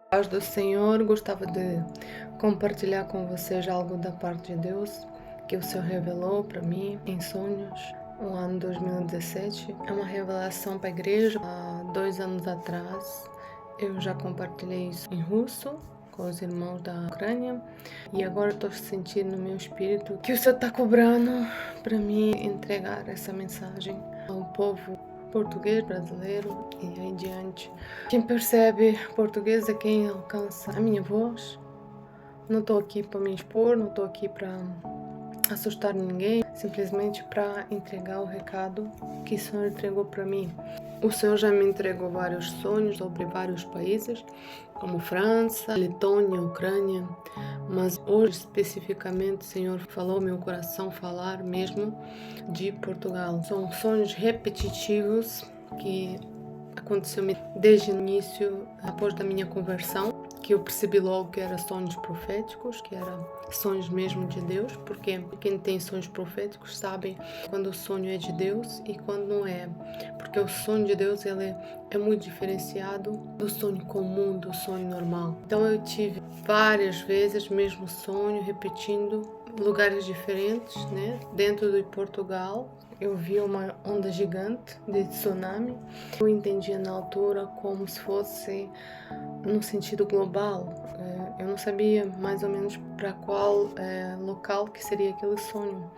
Paz do Senhor, gostava de compartilhar com vocês algo da parte de Deus que o Senhor revelou para mim em sonhos no ano 2017. É uma revelação para a igreja. Há 2 anos atrás eu já compartilhei isso em russo com os irmãos da Ucrânia e agora estou sentindo no meu espírito que o Senhor está cobrando para mim entregar essa mensagem ao povo português, brasileiro e aí diante. Quem percebe português é quem alcança a minha voz. Não estou aqui para me expor, não estou aqui para assustar ninguém, simplesmente para entregar o recado que o Senhor entregou para mim. O Senhor já me entregou vários sonhos sobre vários países, como França, Letônia, Ucrânia, mas hoje especificamente o Senhor falou meu coração falar mesmo de Portugal. São sonhos repetitivos que aconteceu desde o início, após da minha conversão, que eu percebi logo que eram sonhos proféticos, que eram sonhos mesmo de Deus, porque quem tem sonhos proféticos sabe quando o sonho é de Deus e quando não é, porque o sonho de Deus ele é muito diferenciado do sonho comum, do sonho normal. Então eu tive várias vezes mesmo sonho repetindo lugares diferentes, né? Dentro de Portugal eu vi uma onda gigante de tsunami. Eu entendia na altura como se fosse no sentido global. Eu não sabia mais ou menos para qual local que seria aquele sonho.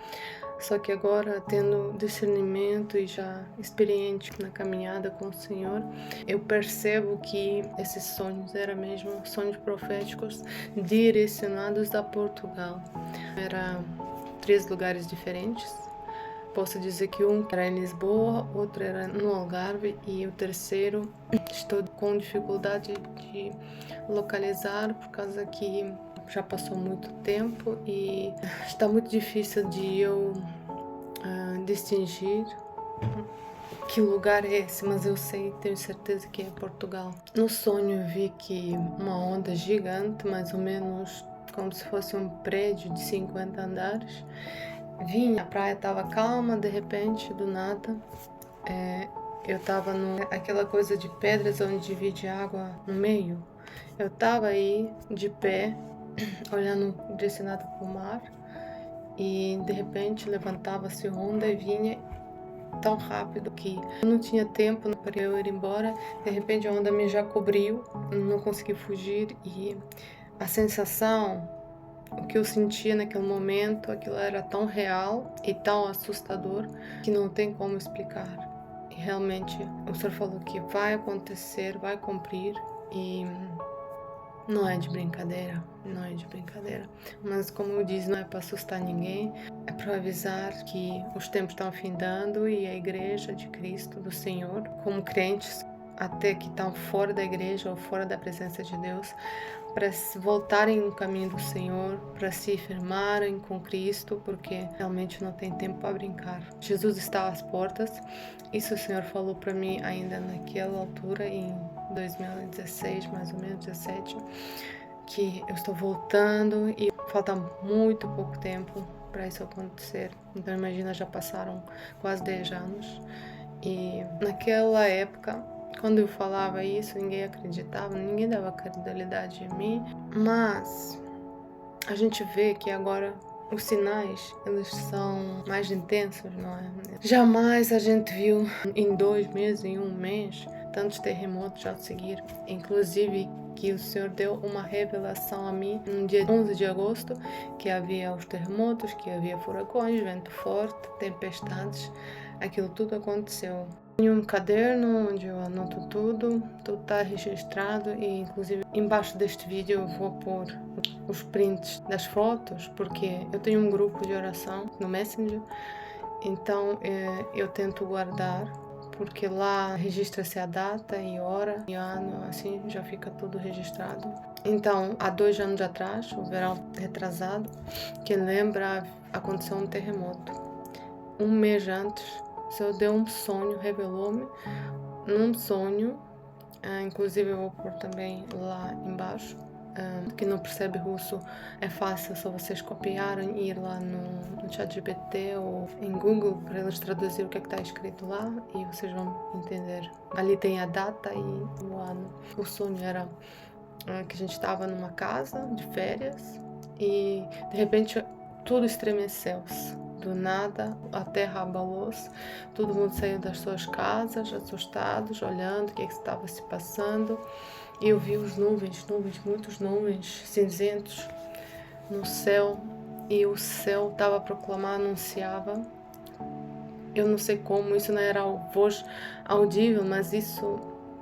Só que agora, tendo discernimento e já experiente na caminhada com o Senhor, eu percebo que esses sonhos eram mesmo sonhos proféticos direcionados a Portugal. Eram 3 lugares diferentes. Posso dizer que um era em Lisboa, outro era no Algarve e o terceiro estou com dificuldade de localizar por causa que já passou muito tempo e está muito difícil de eu distinguir que lugar é esse, mas eu sei, tenho certeza que é Portugal. No sonho eu vi que uma onda gigante, mais ou menos como se fosse um prédio de 50 andares, vinha, a praia estava calma, de repente, do nada, eu estava aquela coisa de pedras onde divide água no meio. Eu estava aí, de pé, olhando direcionado para o mar, e de repente levantava-se onda e vinha tão rápido que eu não tinha tempo para eu ir embora. De repente a onda me já cobriu, não consegui fugir e a sensação, o que eu sentia naquele momento, aquilo era tão real e tão assustador que não tem como explicar. E realmente o Senhor falou que vai acontecer, vai cumprir e não é de brincadeira, não é de brincadeira. Mas como eu disse, não é para assustar ninguém, é para avisar que os tempos estão findando e a igreja de Cristo, do Senhor, como crentes, até que estão fora da igreja ou fora da presença de Deus, para voltarem no caminho do Senhor, para se firmarem com Cristo, porque realmente não tem tempo para brincar. Jesus está às portas. Isso o Senhor falou para mim ainda naquela altura, em 2016, mais ou menos 17, que eu estou voltando e falta muito pouco tempo para isso acontecer. Então imagina, já passaram quase 10 anos e naquela época, quando eu falava isso, ninguém acreditava, ninguém dava credibilidade em mim, mas a gente vê que agora os sinais, eles são mais intensos, não é? Jamais a gente viu em 2 meses, em 1 mês, tantos terremotos a seguir. Inclusive que o Senhor deu uma revelação a mim no dia 11 de agosto, que havia os terremotos, que havia furacões, vento forte, tempestades. Aquilo tudo aconteceu. Tenho um caderno onde eu anoto tudo está registrado e inclusive embaixo deste vídeo eu vou pôr os prints das fotos, porque eu tenho um grupo de oração no Messenger, então eu tento guardar, porque lá registra-se a data e hora e ano, assim já fica tudo registrado. Então, há 2 anos atrás, o verão retrasado, que lembra, aconteceu um terremoto. 1 mês antes, o Senhor deu um sonho, revelou-me num sonho, inclusive eu vou pôr também lá embaixo. Que não percebe russo, é fácil, só vocês copiarem e ir lá no ChatGPT ou em Google para eles traduzir o que está escrito lá e vocês vão entender. Ali tem a data e o ano. O sonho era que a gente estava numa casa de férias e de repente tudo estremeceu-se. Do nada a terra abalou-se, todo mundo saiu das suas casas assustados, olhando o que estava se passando. E eu vi os nuvens, muitas nuvens cinzentos no céu, e o céu estava a proclamar, anunciava. Eu não sei como, isso não era voz audível, mas isso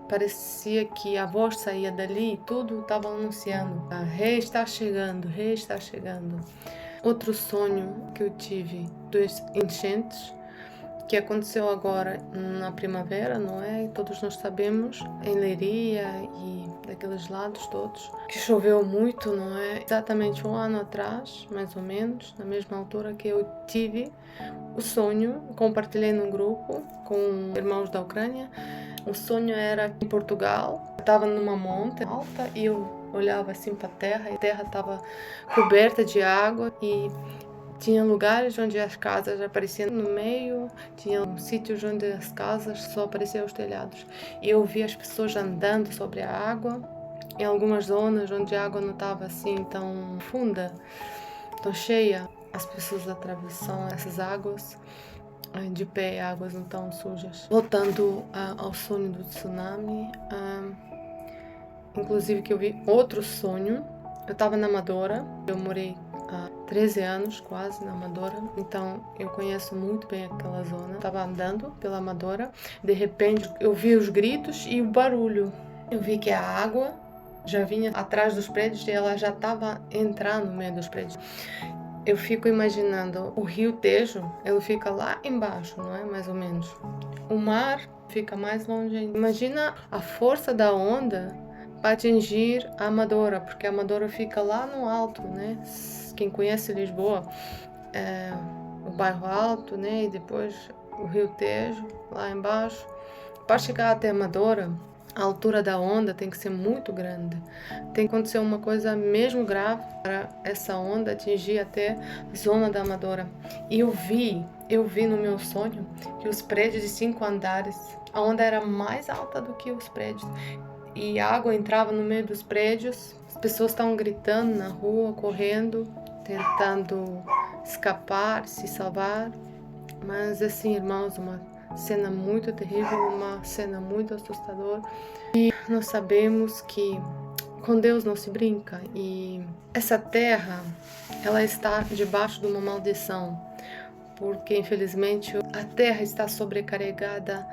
parecia que a voz saía dali e tudo estava anunciando. O rei está chegando, o rei está chegando. Outro sonho que eu tive dos enchentes, que aconteceu agora na primavera, não é? E todos nós sabemos, em Leiria e daqueles lados todos, que choveu muito, não é? Exatamente um ano atrás, mais ou menos, na mesma altura que eu tive o sonho, compartilhei no grupo com irmãos da Ucrânia. O sonho era em Portugal, eu estava numa montanha alta e eu olhava assim para a terra estava coberta de água e tinha lugares onde as casas apareciam no meio, tinha sítios onde as casas só apareciam os telhados. E eu via as pessoas andando sobre a água, em algumas zonas onde a água não estava assim tão funda, tão cheia. As pessoas atravessam essas águas de pé, águas não tão sujas. Voltando ao sonho do tsunami, inclusive que eu vi outro sonho. Eu estava na Amadora, eu morei há 13 anos quase na Amadora, então eu conheço muito bem aquela zona. Estava andando pela Amadora, de repente eu vi os gritos e o barulho. Eu vi que a água já vinha atrás dos prédios e ela já estava entrando no meio dos prédios. Eu fico imaginando o Rio Tejo, ele fica lá embaixo, não é? Mais ou menos. O mar fica mais longe ainda. Imagina a força da onda para atingir a Amadora, porque a Amadora fica lá no alto, né? Quem conhece Lisboa, o bairro Alto, né? E depois o Rio Tejo, lá embaixo. Para chegar até a Amadora, a altura da onda tem que ser muito grande. Tem que acontecer uma coisa mesmo grave para essa onda atingir até a zona da Amadora. E eu vi no meu sonho que os prédios de 5 andares, a onda era mais alta do que os prédios. E a água entrava no meio dos prédios, as pessoas estavam gritando na rua, correndo, tentando escapar, se salvar. Mas assim, irmãos, uma cena muito terrível, uma cena muito assustadora. E nós sabemos que com Deus não se brinca, e essa terra, ela está debaixo de uma maldição, porque infelizmente a terra está sobrecarregada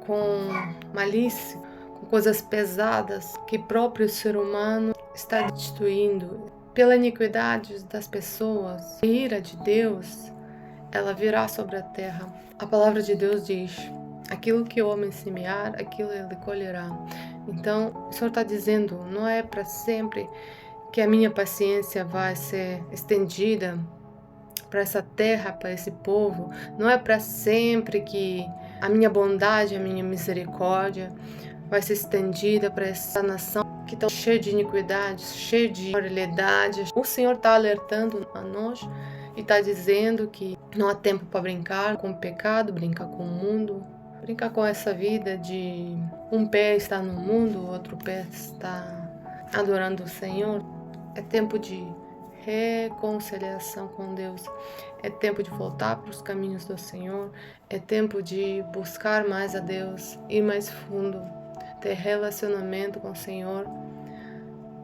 com malícia, com coisas pesadas que próprio ser humano está destruindo. Pela iniquidade das pessoas, a ira de Deus, ela virá sobre a terra. A palavra de Deus diz: aquilo que o homem semear, aquilo ele colherá. Então, o Senhor está dizendo, não é para sempre que a minha paciência vai ser estendida para essa terra, para esse povo. Não é para sempre que a minha bondade, a minha misericórdia vai ser estendida para essa nação que está cheia de iniquidades, cheia de imoralidades. O Senhor está alertando a nós e está dizendo que não há tempo para brincar com o pecado, brincar com o mundo, brincar com essa vida de um pé está no mundo, o outro pé está adorando o Senhor. É tempo de reconciliação com Deus. É tempo de voltar para os caminhos do Senhor. É tempo de buscar mais a Deus, ir mais fundo, ter relacionamento com o Senhor.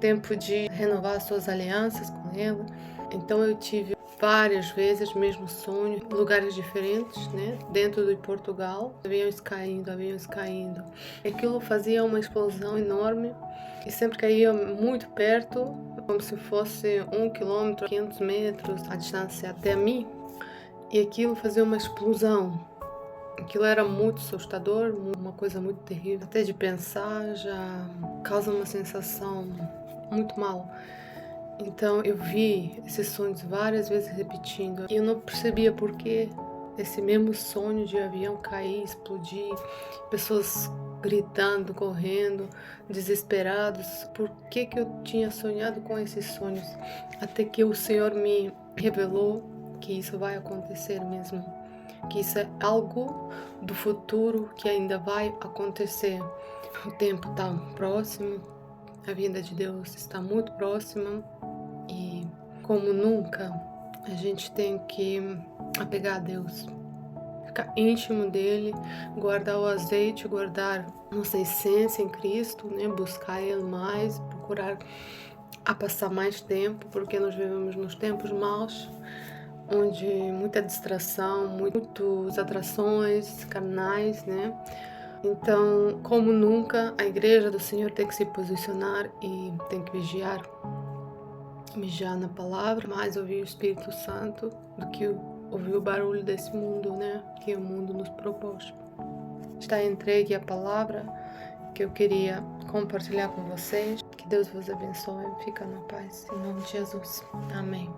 Tempo de renovar suas alianças com Ele. Então eu tive várias vezes o mesmo sonho, em lugares diferentes, né? Dentro de Portugal, aviões caindo. Aquilo fazia uma explosão enorme e sempre caía muito perto, como se fosse 1 quilômetro, 500 metros a distância até mim. E aquilo fazia uma explosão. Aquilo era muito assustador, uma coisa muito terrível. Até de pensar já causa uma sensação muito mal. Então eu vi esses sonhos várias vezes repetindo e eu não percebia por que esse mesmo sonho de avião cair, explodir, pessoas gritando, correndo, desesperados. Por que eu tinha sonhado com esses sonhos? Até que o Senhor me revelou que isso vai acontecer mesmo, que isso é algo do futuro que ainda vai acontecer. O tempo está próximo, a vinda de Deus está muito próxima e, como nunca, a gente tem que apegar a Deus, ficar íntimo dele, guardar o azeite, guardar nossa essência em Cristo, né? Buscar Ele mais, procurar a passar mais tempo, porque nós vivemos nos tempos maus, onde muita distração, muitas atrações carnais, né? Então, como nunca, a igreja do Senhor tem que se posicionar e tem que vigiar na palavra, mais ouvir o Espírito Santo do que ouvir o barulho desse mundo, né? Que o mundo nos propôs. Está entregue a palavra que eu queria compartilhar com vocês. Que Deus vos abençoe. Fica na paz. Em nome de Jesus. Amém.